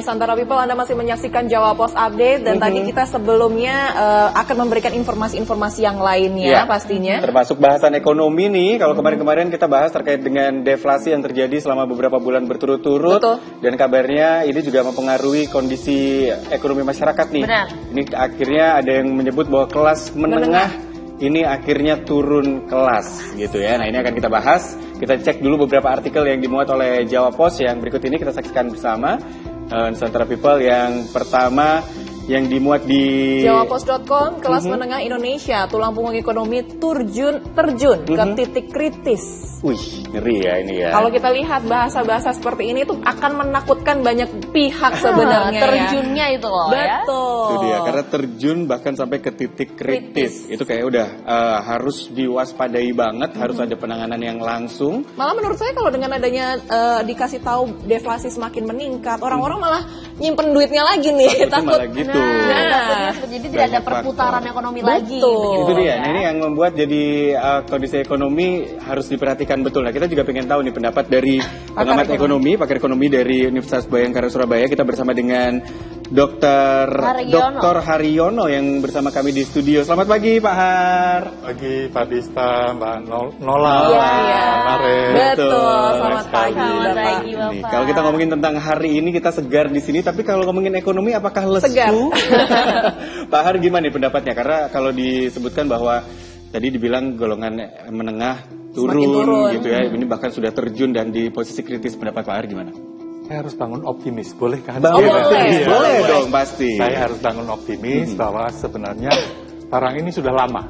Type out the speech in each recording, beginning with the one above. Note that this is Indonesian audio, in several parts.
Nusantara People, Anda masih menyaksikan Jawa Post Update dan tadi kita sebelumnya akan memberikan informasi-informasi yang lainnya pastinya. Termasuk bahasan ekonomi nih, kalau kemarin-kemarin kita bahas terkait dengan deflasi yang terjadi selama beberapa bulan berturut-turut. Dan kabarnya ini juga mempengaruhi kondisi ekonomi masyarakat nih. Benar. Ini akhirnya ada yang menyebut bahwa kelas menengah ini akhirnya turun kelas gitu ya. Nah, ini akan kita bahas. Kita cek dulu beberapa artikel yang dimuat oleh Jawa Post yang berikut ini kita saksikan bersama. Nusantara People yang pertama yang dimuat di JawaPost.com, kelas menengah Indonesia, tulang punggung ekonomi terjun ke titik kritis. Wih, ngeri ya ini ya. Kalau kita lihat bahasa-bahasa seperti ini tuh akan menakutkan banyak pihak sebenarnya. Terjunnya itu loh ya. Betul. Itu dia, karena terjun bahkan sampai ke titik kritis. Itu kayak udah harus diwaspadai banget, harus ada penanganan yang langsung. Malah menurut saya kalau dengan adanya dikasih tahu deflasi semakin meningkat, orang-orang malah nyimpen duitnya lagi nih. Takut malah gitu. Jadi tidak ada perputaran ekonomi lagi. Itu dia. Nah, ini yang membuat jadi kondisi ekonomi harus diperhatikan betul. Nah, kita juga pengen tahu nih pendapat dari pengamat ekonomi, pakar ekonomi dari Universitas Bhayangkara Surabaya. Kita bersama dengan Dr. Haryono yang bersama kami di studio. Selamat pagi Pak Har. Pagi Pak Dista, Mbak Nola, Betul. Selamat pagi Bapak. Nih, kalau kita ngomongin tentang hari ini kita segar di sini, tapi kalau ngomongin ekonomi apakah lesu? Segar. Pak Har gimana nih pendapatnya? Karena kalau disebutkan bahwa tadi dibilang golongan menengah turun gitu ya, ini bahkan sudah terjun dan di posisi kritis. Pendapat Pak Har gimana? Saya harus bangun optimis, boleh kan? Boleh dong pasti. Saya harus bangun optimis bahwa sebenarnya barang ini sudah lama.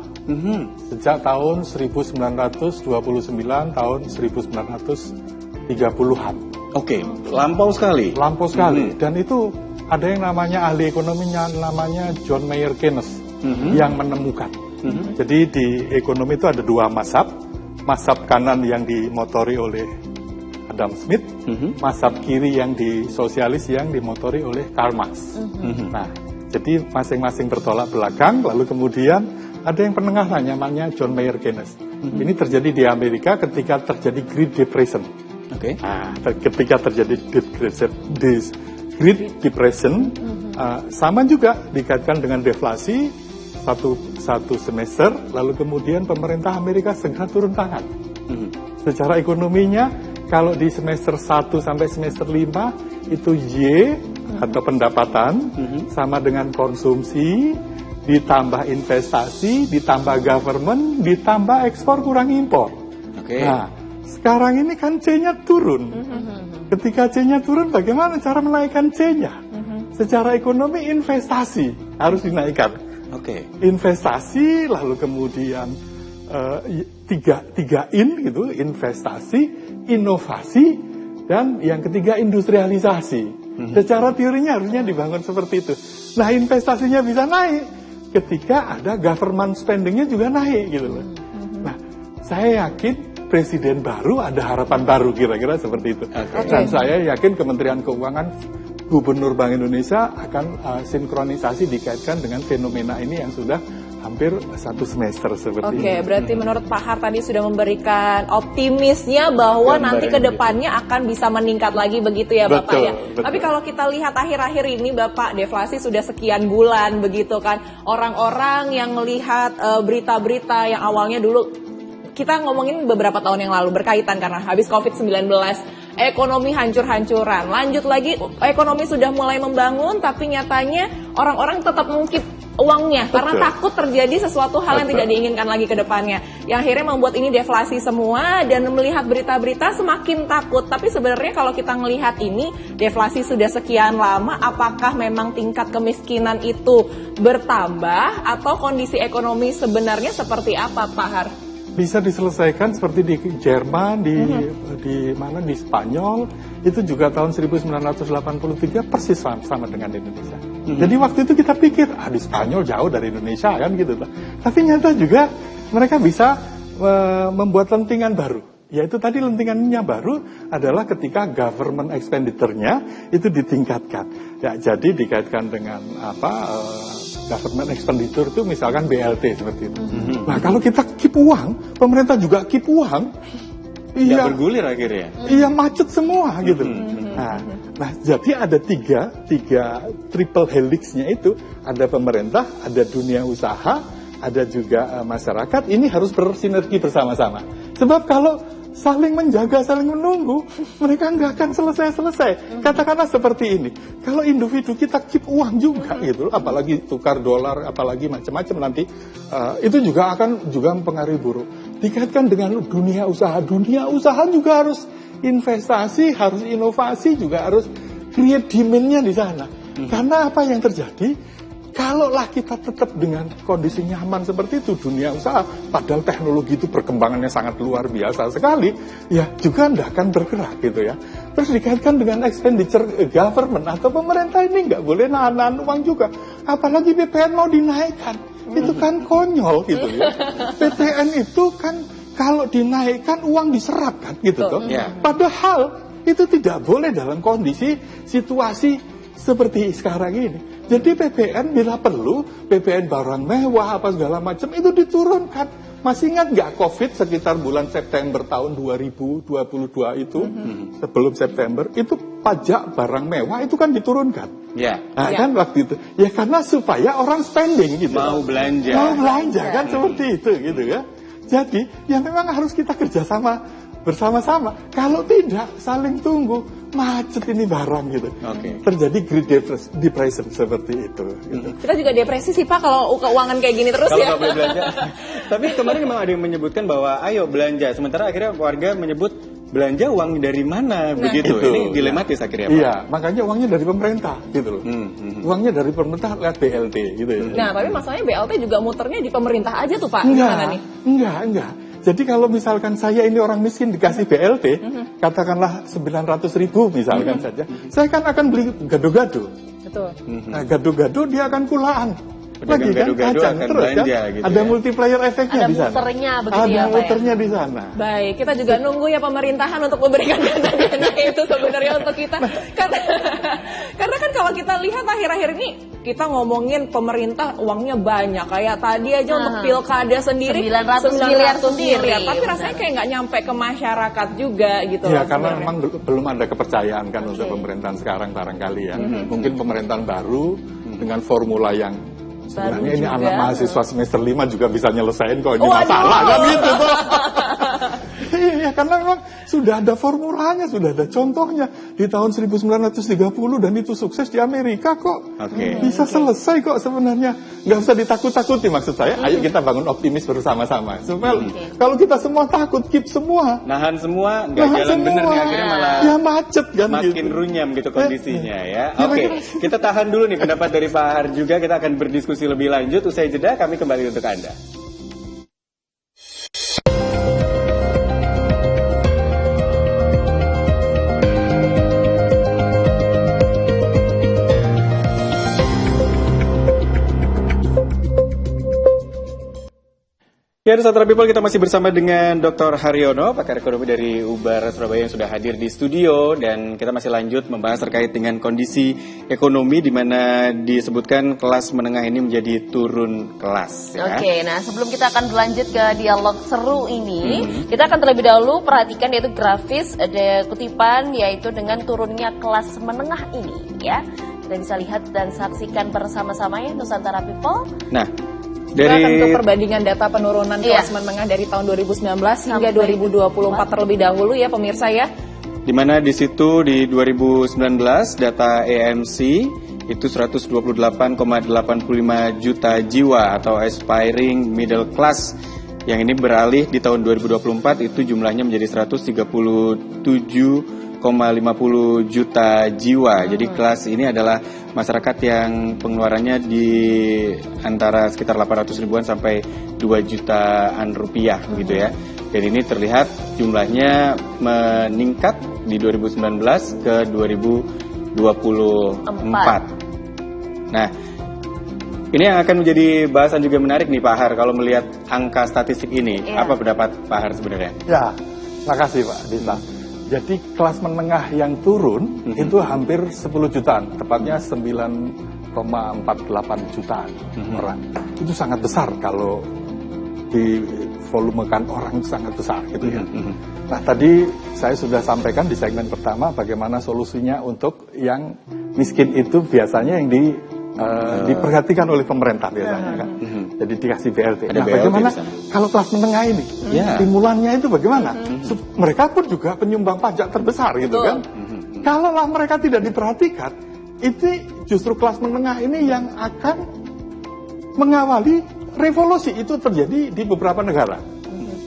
Sejak tahun 1929, tahun 1930-an. Oke, lampau sekali. Lampau sekali. Dan itu ada yang namanya ahli ekonominya, namanya John Maynard Keynes yang menemukan. Jadi di ekonomi itu ada dua mazhab. Mazhab kanan yang dimotori oleh Adam Smith, mazhab kiri yang di sosialis yang dimotori oleh Karl Marx. Nah, jadi masing-masing bertolak belakang, lalu kemudian ada yang penengah namanya John Maynard Keynes. Ini terjadi di Amerika ketika terjadi Great Depression. Nah, ketika terjadi Great Depression, sama juga dikaitkan dengan deflasi satu semester, lalu kemudian pemerintah Amerika segera turun tangan. Secara ekonominya, kalau di semester 1 sampai semester 5 itu Y atau pendapatan sama dengan konsumsi, ditambah investasi, ditambah government, ditambah ekspor kurang impor. Nah, sekarang ini kan C-nya turun. Ketika C-nya turun, bagaimana cara menaikkan C-nya? Secara ekonomi investasi harus dinaikkan. Investasi, lalu kemudian tiga in gitu, investasi, inovasi, dan yang ketiga industrialisasi. Secara teorinya harusnya dibangun seperti itu. Nah, investasinya bisa naik ketika ada government spendingnya juga naik gitu loh. Nah, saya yakin presiden baru ada harapan baru, kira-kira seperti itu. Dan saya yakin Kementerian Keuangan, Gubernur Bank Indonesia akan sinkronisasi dikaitkan dengan fenomena ini yang sudah hampir satu semester seperti ini. Berarti menurut Pak Har tadi sudah memberikan optimisnya bahwa nanti ke depannya akan bisa meningkat lagi begitu ya Bapak ya. Tapi kalau kita lihat akhir-akhir ini Bapak, deflasi sudah sekian bulan begitu kan. Orang-orang yang melihat berita-berita yang awalnya dulu kita ngomongin beberapa tahun yang lalu berkaitan karena habis COVID-19, ekonomi hancur-hancuran. Lanjut lagi, ekonomi sudah mulai membangun, tapi nyatanya orang-orang tetap mengungkit uangnya karena takut terjadi sesuatu hal yang tidak diinginkan lagi ke depannya. Yang akhirnya membuat ini deflasi semua dan melihat berita-berita semakin takut. Tapi sebenarnya kalau kita melihat ini, deflasi sudah sekian lama, apakah memang tingkat kemiskinan itu bertambah atau kondisi ekonomi sebenarnya seperti apa Pak Har? Bisa diselesaikan seperti di Jerman, di mana di Spanyol, itu juga tahun 1983 persis sama dengan Indonesia. Jadi waktu itu kita pikir, di Spanyol jauh dari Indonesia kan gitu. Tapi nyata juga mereka bisa membuat lentingan baru. Yaitu tadi lentingannya baru adalah ketika government expenditure-nya itu ditingkatkan. Ya, jadi dikaitkan dengan government expenditure itu misalkan BLT seperti itu. Nah, kalau kita keep uang, pemerintah juga keep uang, Nggak bergulir akhirnya. Iya, macet semua gitu. Nah, jadi ada tiga triple helix-nya itu, ada pemerintah, ada dunia usaha, ada juga masyarakat. Ini harus bersinergi bersama-sama. Sebab kalau saling menjaga, saling menunggu, mereka nggak akan selesai-selesai. Katakanlah seperti ini, kalau individu kita keep uang juga gitu, apalagi tukar dolar, apalagi macam-macam nanti, itu juga akan mempengaruhi buruk. Dikaitkan dengan dunia usaha juga harus investasi, harus inovasi, juga harus create demand-nya di sana. Karena apa yang terjadi? Kalaulah kita tetap dengan kondisi nyaman seperti itu, dunia usaha, padahal teknologi itu perkembangannya sangat luar biasa sekali, ya juga tidak akan bergerak gitu ya. Terus dikaitkan dengan expenditure government atau pemerintah ini nggak boleh nahan uang juga. Apalagi BPN mau dinaikkan, itu kan konyol gitu ya. BPN itu kan kalau dinaikkan uang diserap kan gitu toh. Padahal itu tidak boleh dalam kondisi situasi seperti sekarang ini. Jadi PPN bila perlu, PPN barang mewah apa segala macam itu diturunkan. Masih ingat nggak COVID sekitar bulan September tahun 2022 itu, sebelum September, itu pajak barang mewah itu kan diturunkan. Nah, kan waktu itu. Ya karena supaya orang spending gitu. Mau belanja. Mau belanja kan seperti itu gitu ya. Jadi ya memang harus kita kerjasama bersama-sama. Kalau tidak saling tunggu, macet ini barang gitu. Terjadi great depression seperti itu. Gitu. Kita juga depresi sih Pak kalau keuangan kayak gini terus kalau ya. Kalau boleh belanja. Tapi kemarin memang ada yang menyebutkan bahwa ayo belanja. Sementara akhirnya warga menyebut belanja uang dari mana begitu. Itu, ini dilematis akhirnya Pak. Iya, makanya uangnya dari pemerintah gitu loh. Uangnya dari pemerintah lewat BLT gitu ya. Nah, tapi masalahnya BLT juga muternya di pemerintah aja tuh Pak. Enggak. Jadi kalau misalkan saya ini orang miskin dikasih BLT, katakanlah 900.000 misalkan saja, saya kan akan beli gado-gado. Betul. Nah, gado-gado dia akan kulaan. Pedagang gado-gado akan terus belanja kan? gitu Ada ya. multiplier efeknya Ada di sana. muternya begitu Ada ya, Pak, muternya di sana. Baik, kita juga nunggu ya pemerintahan untuk memberikan dana-dana itu sebenarnya untuk kita. Karena kan kalau kita lihat akhir-akhir ini kita ngomongin pemerintah uangnya banyak. Kayak tadi aja untuk pilkada sendiri 900 miliar sendiri. Tapi rasanya kayak nggak nyampe ke masyarakat juga gitu. Ya loh, karena sebenarnya. memang belum ada kepercayaan kan untuk pemerintahan sekarang barangkali ya. Mungkin pemerintahan baru dengan formula yang sebenarnya ini anak mahasiswa semester 5 juga bisa nyelesain kok, ini masalah kan gitu kok. Iya, karena memang sudah ada formulanya, sudah ada contohnya di tahun 1930 dan itu sukses di Amerika kok. Bisa selesai kok sebenarnya. Nggak usah ditakut-takuti maksud saya. Ayo kita bangun optimis bersama-sama. Supaya kalau kita semua takut, keep semua. Nahan semua, nggak jalan bener nih akhirnya malah ya macet kan makin gitu. runyam gitu kondisinya ya. Oke, kita tahan dulu nih pendapat dari Pak Har juga. Kita akan berdiskusi lebih lanjut. Usai jeda kami kembali untuk Anda. Ya, Saudara People, kita masih bersama dengan Dr. Haryono, pakar ekonomi dari UBAR Surabaya yang sudah hadir di studio, dan kita masih lanjut membahas terkait dengan kondisi ekonomi di mana disebutkan kelas menengah ini menjadi turun kelas. Ya. Oke, nah sebelum kita akan berlanjut ke dialog seru ini, kita akan terlebih dahulu perhatikan yaitu grafis, ada kutipan yaitu dengan turunnya kelas menengah ini ya. Kita bisa lihat dan saksikan bersama-sama ya Nusantara People. Nah, dari untuk perbandingan data penurunan kelas menengah dari tahun 2019 hingga 2024 terlebih dahulu ya pemirsa ya. Di mana di situ di 2019 data EMC itu 128,85 juta jiwa atau aspiring middle class. Yang ini beralih di tahun 2024 itu jumlahnya menjadi 137,50 juta jiwa. Jadi kelas ini adalah masyarakat yang pengeluarannya di antara sekitar 800 ribuan sampai 2 jutaan rupiah gitu ya. Dan ini terlihat jumlahnya meningkat di 2019 ke 2024. Nah, ini yang akan menjadi bahasan juga menarik nih Pak Har kalau melihat angka statistik ini. Apa pendapat Pak Har sebenarnya? Ya, makasih Pak Dita. Jadi kelas menengah yang turun itu hampir 10 jutaan, tepatnya 9,48 jutaan orang. Itu sangat besar kalau di memvolumekan orang sangat besar gitu ya. Nah tadi saya sudah sampaikan di segmen pertama bagaimana solusinya untuk yang miskin itu biasanya yang diperhatikan oleh pemerintah biasanya kan. Jadi dikasih BLT. Nah bagaimana kalau kelas menengah ini? Stimulannya itu bagaimana? Mereka pun juga penyumbang pajak terbesar gitu kan. Kalaulah mereka tidak diperhatikan, itu justru kelas menengah ini yang akan mengawali revolusi. Itu terjadi di beberapa negara.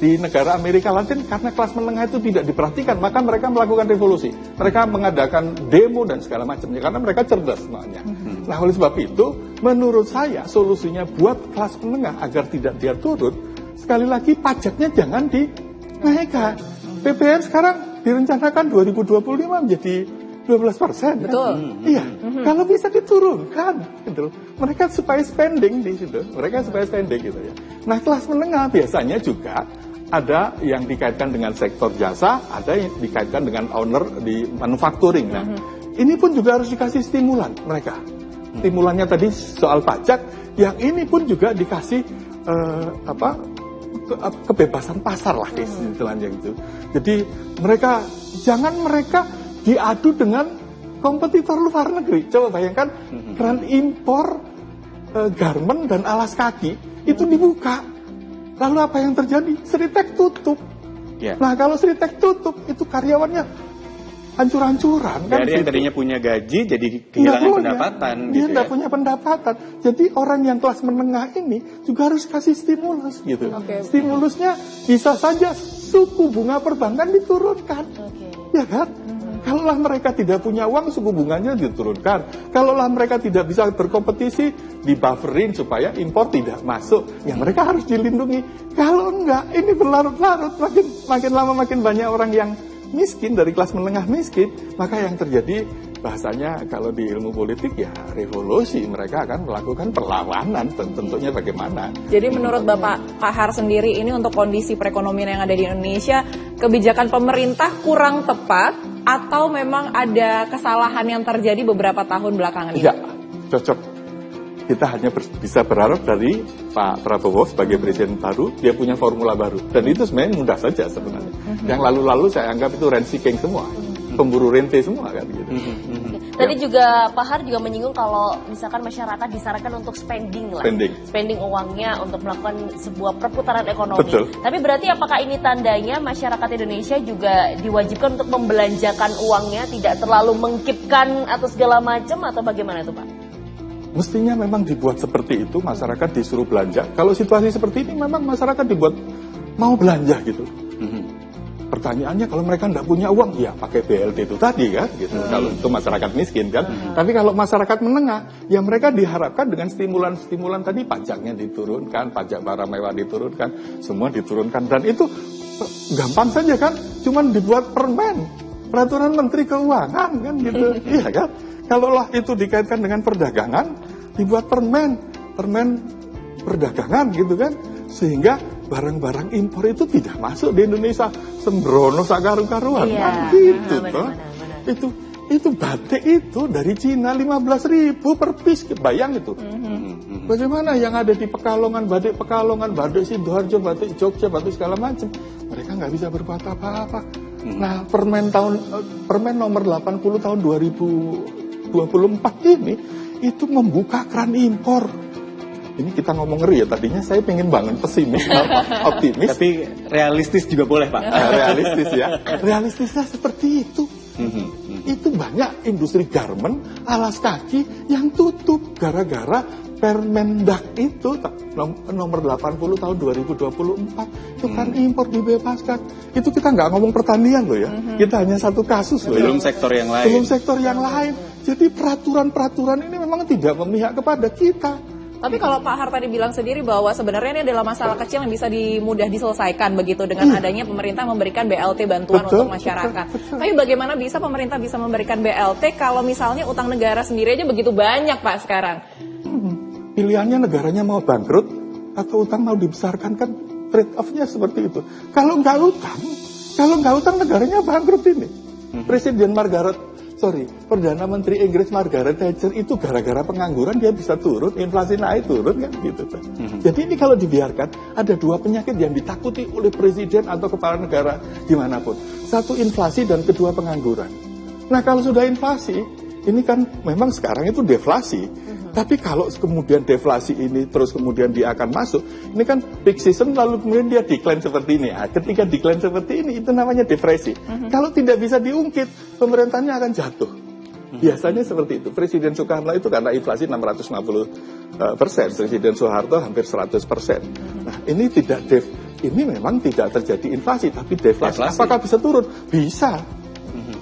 Di negara Amerika Latin karena kelas menengah itu tidak diperhatikan, maka mereka melakukan revolusi. Mereka mengadakan demo dan segala macamnya karena mereka cerdas semuanya. Nah oleh sebab itu, menurut saya solusinya buat kelas menengah agar tidak dia turun, sekali lagi pajaknya jangan dinaikkan. PPN sekarang direncanakan 2025 menjadi 12%. Betul. Iya, kalau bisa diturunkan, gitu. Mereka supaya spending di situ, mereka supaya spending gitu ya. Nah, kelas menengah biasanya juga ada yang dikaitkan dengan sektor jasa, ada yang dikaitkan dengan owner di manufacturing. Nah, ini pun juga harus dikasih stimulan mereka. Stimulannya tadi soal pajak, yang ini pun juga dikasih kebebasan pasar lah istilahnya gitu. Jadi mereka jangan mereka diadu dengan kompetitor luar negeri. Coba bayangkan keran impor garment dan alas kaki itu dibuka. Lalu apa yang terjadi? Sritek tutup. Nah kalau Sritek tutup itu karyawannya hancur-hancuran kan. Dari yang tadinya punya gaji jadi kehilangan pendapatan. Dia tidak punya pendapatan. Jadi orang yang kelas menengah ini juga harus kasih stimulus gitu. Stimulusnya bisa saja suku bunga perbankan diturunkan. Ya kan? Kalaulah mereka tidak punya uang, suku bunganya diturunkan. Kalaulah mereka tidak bisa berkompetisi, dibufferin supaya impor tidak masuk. Ya mereka harus dilindungi. Kalau enggak, ini berlarut-larut. Makin lama makin banyak orang yang miskin, dari kelas menengah miskin. Maka yang terjadi, bahasanya kalau di ilmu politik ya revolusi. Mereka akan melakukan perlawanan, tentunya bagaimana. Jadi menurut Bapak Kahar sendiri ini untuk kondisi perekonomian yang ada di Indonesia, kebijakan pemerintah kurang tepat atau memang ada kesalahan yang terjadi beberapa tahun belakangan ini? Ya, cocok. Kita hanya bisa berharap dari Pak Prabowo sebagai presiden baru, dia punya formula baru. Dan itu sebenarnya mudah saja sebenarnya. Yang lalu-lalu saya anggap itu rent seeking semua. Pemburu rente semua kan gitu. Tadi juga Pak Har juga menyinggung kalau misalkan masyarakat disarankan untuk spending lah. Spending uangnya untuk melakukan sebuah perputaran ekonomi. Betul. Tapi berarti apakah ini tandanya masyarakat Indonesia juga diwajibkan untuk membelanjakan uangnya, tidak terlalu mengkipkan atau segala macam, atau bagaimana itu Pak? Mestinya memang dibuat seperti itu, masyarakat disuruh belanja. Kalau situasi seperti ini memang masyarakat dibuat mau belanja gitu. Pertanyaannya kalau mereka tidak punya uang, ya pakai BLT itu tadi kan, gitu. Kalau itu masyarakat miskin kan. Tapi kalau masyarakat menengah, ya mereka diharapkan dengan stimulan-stimulan tadi, pajaknya diturunkan, pajak barang mewah diturunkan, semua diturunkan. Dan itu gampang saja kan, cuman dibuat peraturan Menteri Keuangan kan, gitu. Iya kan? Kalaulah itu dikaitkan dengan perdagangan, dibuat permen perdagangan gitu kan, sehingga barang-barang impor itu tidak masuk di Indonesia, sembrono sakaru-karuan kan gitu toh. Itu batik itu dari Cina 15.000 per piece, bayang itu. Bagaimana yang ada di Pekalongan, batik Sidoarjo, batik Jogja, batik segala macam, mereka nggak bisa berbuat apa-apa. Nah, permen nomor 80 tahun 2024 ini itu membuka keran impor. Ini kita ngomong ngeri ya, tadinya saya pengen banget pesimis, optimis. Tapi realistis juga boleh Pak. Realistis ya. Realistisnya seperti itu. Itu banyak industri garment, alas kaki yang tutup gara-gara Permendak itu nomor 80 tahun 2024 itu kan impor dibebaskan. Itu kita nggak ngomong pertanian loh ya. Kita hanya satu kasus loh. Belum ya. sektor yang lain. Belum sektor yang lain. Jadi peraturan-peraturan ini memang tidak memihak kepada kita. Tapi kalau Pak Har tadi bilang sendiri bahwa sebenarnya ini adalah masalah kecil yang bisa mudah diselesaikan begitu dengan adanya pemerintah memberikan BLT bantuan untuk masyarakat. Tapi bagaimana bisa pemerintah bisa memberikan BLT kalau misalnya utang negara sendiri aja begitu banyak Pak sekarang? Pilihannya negaranya mau bangkrut atau utang mau dibesarkan, kan trade off-nya seperti itu. Kalau nggak utang negaranya bangkrut ini. Presiden Margaret Perdana Menteri Inggris Margaret Thatcher itu gara-gara pengangguran dia bisa turun, inflasi naik turun kan gitu. Jadi ini kalau dibiarkan, ada dua penyakit yang ditakuti oleh presiden atau kepala negara dimanapun. Satu inflasi dan kedua pengangguran. Nah kalau sudah inflasi, ini kan memang sekarang itu deflasi. Tapi kalau kemudian deflasi ini terus kemudian dia akan masuk, ini kan peak season lalu kemudian dia decline seperti ini. Nah, ketika decline seperti ini itu namanya depresi. Kalau tidak bisa diungkit, pemerintahnya akan jatuh. Biasanya seperti itu. Presiden Soekarno itu karena inflasi 650%, Presiden Soeharto hampir 100%. Nah, ini ini memang tidak terjadi inflasi, tapi deflasi. Apakah bisa turun? Bisa.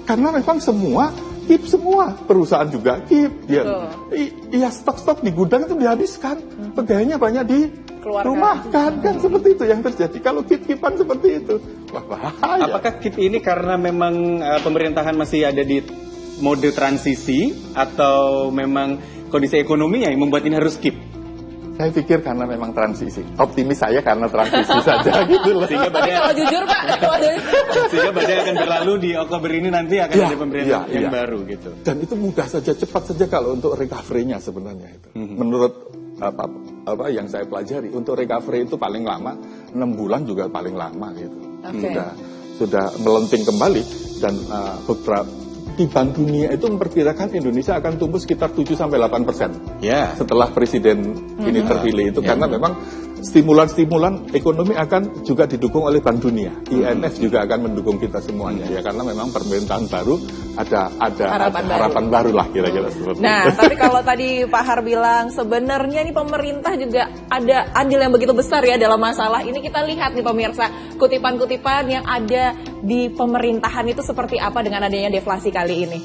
Karena memang semua perusahaan juga iya stok-stok di gudang itu dihabiskan, pegawainya banyak dirumahkan kan seperti itu yang terjadi kalau keep-keepan seperti itu. Wah, bahaya. Apakah keep ini karena memang pemerintahan masih ada di mode transisi atau memang kondisi ekonominya yang membuat ini harus keep? Saya pikir karena memang transisi. Optimis saya karena transisi saja gitu loh. Sehingga Tapi kalau jujur Pak, sehingga badai akan berlalu di Oktober ini nanti akan ada pemerintah yang baru gitu. Dan itu mudah saja, cepat saja kalau untuk recovery-nya sebenarnya itu. Menurut apa yang saya pelajari, untuk recovery itu paling lama 6 bulan juga paling lama gitu. Sudah melenting kembali dan beberapa di Bank Dunia itu memperkirakan Indonesia akan tumbuh sekitar 7-8% setelah presiden ini terpilih itu karena memang stimulan-stimulan ekonomi akan juga didukung oleh Bank Dunia. IMF juga akan mendukung kita semuanya ya karena memang pemerintahan baru ada harapan baru lah kira-kira seperti itu. Nah, tapi kalau tadi Pak Har bilang sebenarnya nih pemerintah juga ada andil yang begitu besar ya dalam masalah ini. Kita lihat nih pemirsa, kutipan-kutipan yang ada di pemerintahan itu seperti apa dengan adanya deflasi kali ini.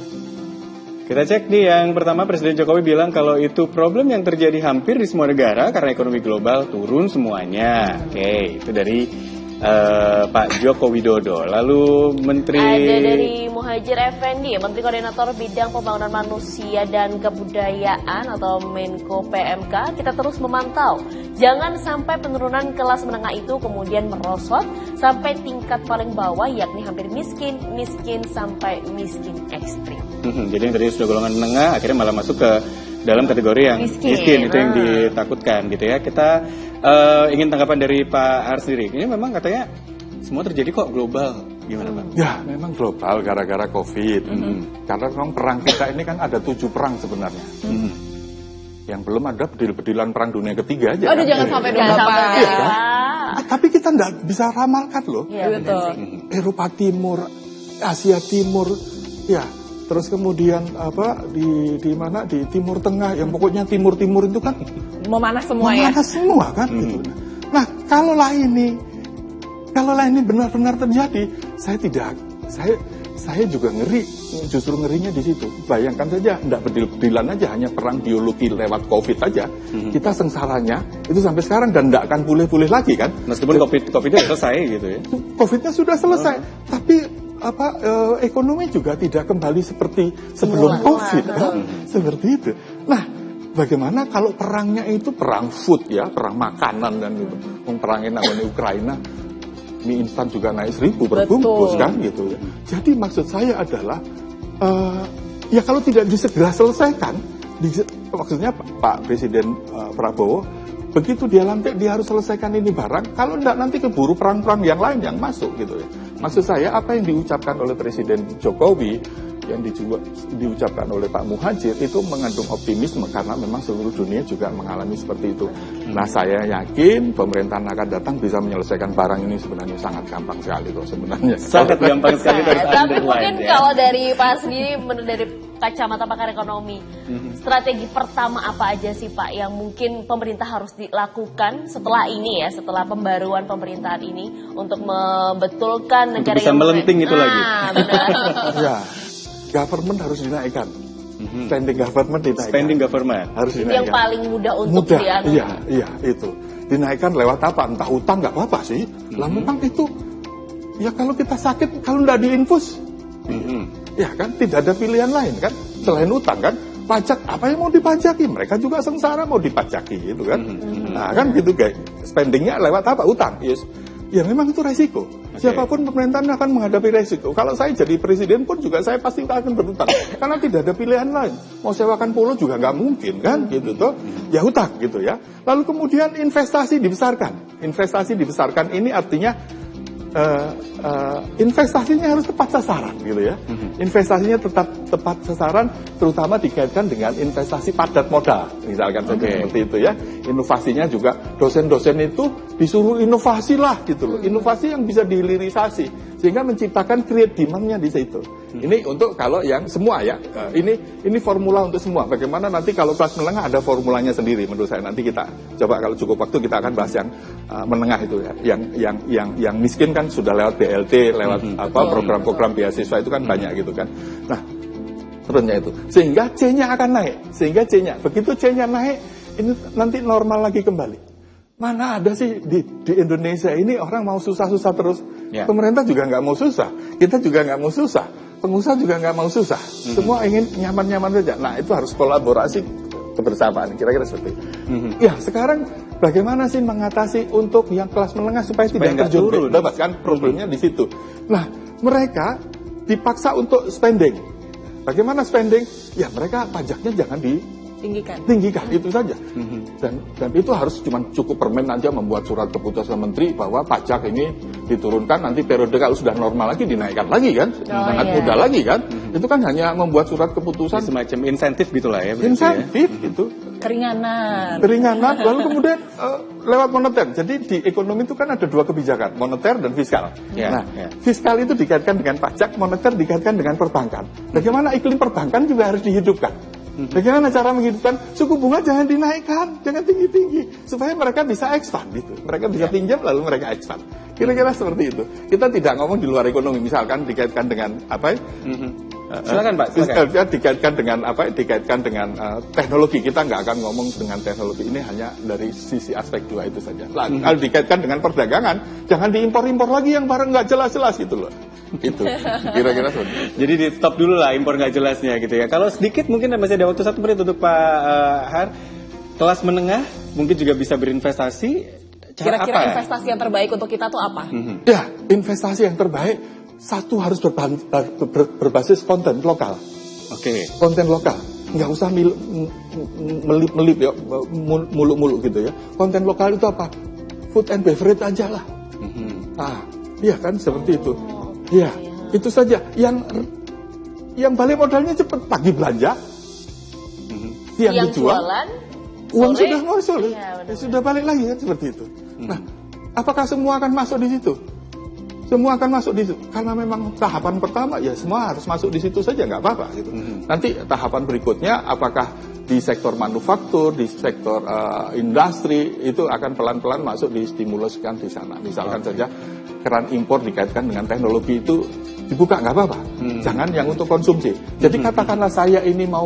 Kita cek nih, yang pertama Presiden Jokowi bilang kalau itu problem yang terjadi hampir di semua negara karena ekonomi global turun semuanya. Oke, itu dari Pak Joko Widodo. Lalu Menteri... Ada dari Muhadjir Effendi, Menteri Koordinator Bidang Pembangunan Manusia dan Kebudayaan atau Menko PMK. Kita terus memantau, jangan sampai penurunan kelas menengah itu kemudian merosot sampai tingkat paling bawah, yakni hampir miskin sampai miskin ekstrim. Jadi yang tadi sudah golongan menengah akhirnya malah masuk ke dalam kategori yang miskin. Itu yang ditakutkan gitu ya. Kita ingin tanggapan dari Pak Har sendiri. Ini memang katanya semua terjadi kok global. Gimana Pak? Ya memang global gara-gara COVID. Karena memang perang kita ini kan ada 7 perang sebenarnya. Yang belum ada bedil-bedilan perang dunia ketiga aja. Aduh, jangan sampai dong Bapak. Tapi kita nggak bisa ramalkan loh. Iya betul. Eropa Timur, Asia Timur, ya. Terus kemudian di mana di Timur Tengah, yang pokoknya Timur itu kan memanas semua semua kan gitu. Nah kalau ini benar-benar terjadi, saya juga ngeri, justru ngerinya di situ. Bayangkan saja, tidak bedil-bedilan aja, hanya perang biologi lewat COVID aja, kita sengsaranya itu sampai sekarang dan tidak akan pulih-pulih lagi kan. Meskipun COVID-nya selesai gitu ya. COVID-nya sudah selesai, tapi ekonomi juga tidak kembali seperti sebelum COVID kan? Seperti itu. Nah, bagaimana kalau perangnya itu perang food ya, perang makanan dan gitu. Perangnya namanya Ukraina, mie instan juga naik 1.000 perbungkus kan gitu. Jadi maksud saya adalah ya kalau tidak disegera selesaikan, maksudnya Pak Presiden Prabowo begitu dia lantik dia harus selesaikan ini barang. Kalau tidak nanti keburu perang-perang yang lain yang masuk gitu ya. Maksud saya apa yang diucapkan oleh Presiden Jokowi, yang diucapkan oleh Pak Muhadjir itu mengandung optimisme karena memang seluruh dunia juga mengalami seperti itu. Nah saya yakin pemerintahan akan datang bisa menyelesaikan barang ini sebenarnya sangat gampang sekali kok sebenarnya. Sangat gampang sekali. Tapi mungkin kalau dari Pak sendiri menurut dari kacamata pakar ekonomi, strategi pertama apa aja sih Pak yang mungkin pemerintah harus dilakukan setelah ini ya, setelah pembaruan pemerintahan ini untuk membetulkan negara bisa yang melenting itu lagi. Benar. Ya, government harus dinaikkan. Spending government dinaikkan. Spending government harus dinaikkan. Yang paling mudah untuk dianu. Iya itu. Dinaikkan lewat apa? Entah utang nggak apa-apa sih. Lah memang itu ya kalau kita sakit kalau nggak diinfus, ya kan tidak ada pilihan lain kan selain utang kan. Pajak apa yang mau dipajaki? Mereka juga sengsara mau dipajaki gitu kan. Nah kan gitu guys. Spendingnya lewat apa? Utang. Yes. Ya memang itu resiko. Siapapun pemerintahan akan menghadapi resiko. Kalau saya jadi presiden pun juga saya pasti akan berutang. Karena tidak ada pilihan lain. Mau sewakan pulau juga nggak mungkin kan, gitu toh. Ya hutang gitu ya. Lalu kemudian investasi dibesarkan. Investasi dibesarkan ini artinya investasinya harus tepat sasaran gitu ya. Investasinya tetap tepat sasaran, terutama dikaitkan dengan investasi padat modal, misalkan seperti itu ya. Inovasinya juga dosen-dosen itu disuruh inovasi lah gitu loh. Inovasi yang bisa dihilirisasi sehingga menciptakan create demand-nya di situ. Ini untuk kalau yang semua ya. Ini formula untuk semua. Bagaimana nanti kalau kelas menengah ada formulanya sendiri menurut saya. Nanti kita coba kalau cukup waktu kita akan bahas yang menengah itu ya. Yang miskin kan sudah lewat BLT, lewat program-program beasiswa itu kan banyak gitu kan. Nah, terusnya itu. Sehingga C-nya akan naik. Begitu C-nya naik, ini nanti normal lagi kembali. Mana ada sih di Indonesia ini orang mau susah-susah terus. Pemerintah juga nggak mau susah. Kita juga nggak mau susah. Pengusaha juga nggak mau susah. Semua ingin nyaman-nyaman saja. Nah, itu harus kolaborasi kebersamaan. Kira-kira seperti itu. Ya, sekarang bagaimana sih mengatasi untuk yang kelas menengah supaya tidak terjun bebas kan? Problemnya di situ. Nah, mereka dipaksa untuk spending. Bagaimana spending? Ya, mereka pajaknya jangan tinggikan, itu saja. Dan itu harus cukup permen aja membuat surat keputusan menteri bahwa pajak ini diturunkan, nanti periode kalau sudah normal lagi dinaikkan lagi kan, sangat mudah lagi kan. Itu kan hanya membuat surat keputusan semacam insentif gitulah ya. Insentif gitu. Keringanan. Lalu kemudian lewat moneter. Jadi di ekonomi itu kan ada dua kebijakan, moneter dan fiskal. Fiskal itu dikaitkan dengan pajak, moneter dikaitkan dengan perbankan. Bagaimana iklim perbankan juga harus dihidupkan. Bagaimana cara menghidupkan? Suku bunga jangan dinaikkan, jangan tinggi-tinggi, supaya mereka bisa expand gitu. Mereka bisa pinjam lalu mereka expand. Kira-kira seperti itu. Kita tidak ngomong di luar ekonomi, misalkan dikaitkan dengan apa? Silakan Pak. Silakan. Dikaitkan dengan apa? Dikaitkan dengan teknologi. Kita nggak akan ngomong dengan teknologi, ini hanya dari sisi aspek dua itu saja. Kalau dikaitkan dengan perdagangan, jangan diimpor-impor lagi yang barang nggak jelas-jelas gitu loh. Itu kira-kira seperti itu. Jadi di stop dulu lah impor nggak jelasnya gitu ya. Kalau sedikit mungkin masih ada waktu 1 menit untuk Pak Har. Kelas menengah mungkin juga bisa berinvestasi. Kira-kira investasi yang terbaik untuk kita tuh apa? Ya, investasi yang terbaik satu harus berbasis konten lokal. Konten lokal. Nggak usah melip ya, muluk-muluk gitu ya. Konten lokal itu apa? Food and beverage aja lah. Iya kan seperti itu. Ya, itu saja. Yang balik modalnya cepat, pagi belanja, yang dijual, jualan, uang sudah sore, sudah balik lagi kan seperti itu. Nah, apakah semua akan masuk di situ? Semua akan masuk di situ. Karena memang tahapan pertama ya semua harus masuk di situ saja, nggak apa-apa gitu. Nanti tahapan berikutnya apakah di sektor manufaktur, di sektor industri itu akan pelan-pelan masuk distimuluskan di sana. Misalkan saja keran impor dikaitkan dengan teknologi itu dibuka, nggak apa-apa. Jangan yang untuk konsumsi. Jadi katakanlah saya ini mau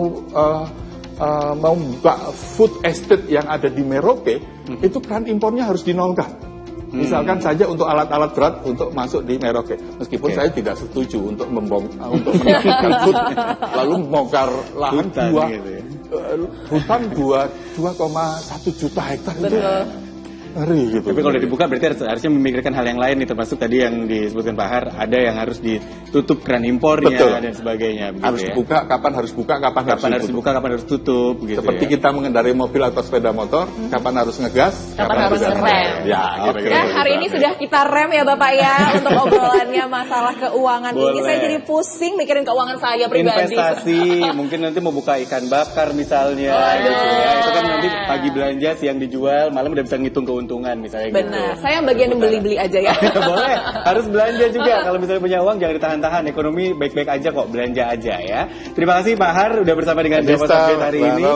buka food estate yang ada di Merauke, itu keran impornya harus dinolkan. Misalkan saja untuk alat-alat berat untuk masuk di Merauke. Meskipun saya tidak setuju untuk meningkatkan food, lalu membongkar lahan hutan 2,1 juta hektar itu. Ngeri gitu. Tapi kalau udah dibuka berarti harusnya memikirkan hal yang lain nih, termasuk tadi yang disebutkan Pak Har, ada yang harus ditutup keran impornya dan sebagainya. Harus dibuka, kapan harus buka, kapan harus dibuka, kapan harus tutup. Gitu seperti kita mengendarai mobil atau sepeda motor, kapan harus ngegas, kapan harus ngerem. Ya, hari ini sudah kita rem ya Bapak ya untuk obrolannya masalah keuangan ini. Saya jadi pusing mikirin keuangan saya pribadi. Investasi, mungkin nanti mau buka ikan bakar misalnya. Gitu ya. Itu kan nanti pagi belanja, siang dijual, malam udah bisa ngitung keuntungan misalnya. Benar, saya yang bagian beli-beli aja ya. Boleh, harus belanja juga. Kalau misalnya punya uang jangan ditahan-tahan, ekonomi baik-baik aja kok, belanja aja ya. Terima kasih Pak Har udah bersama dengan Demos Update hari ini.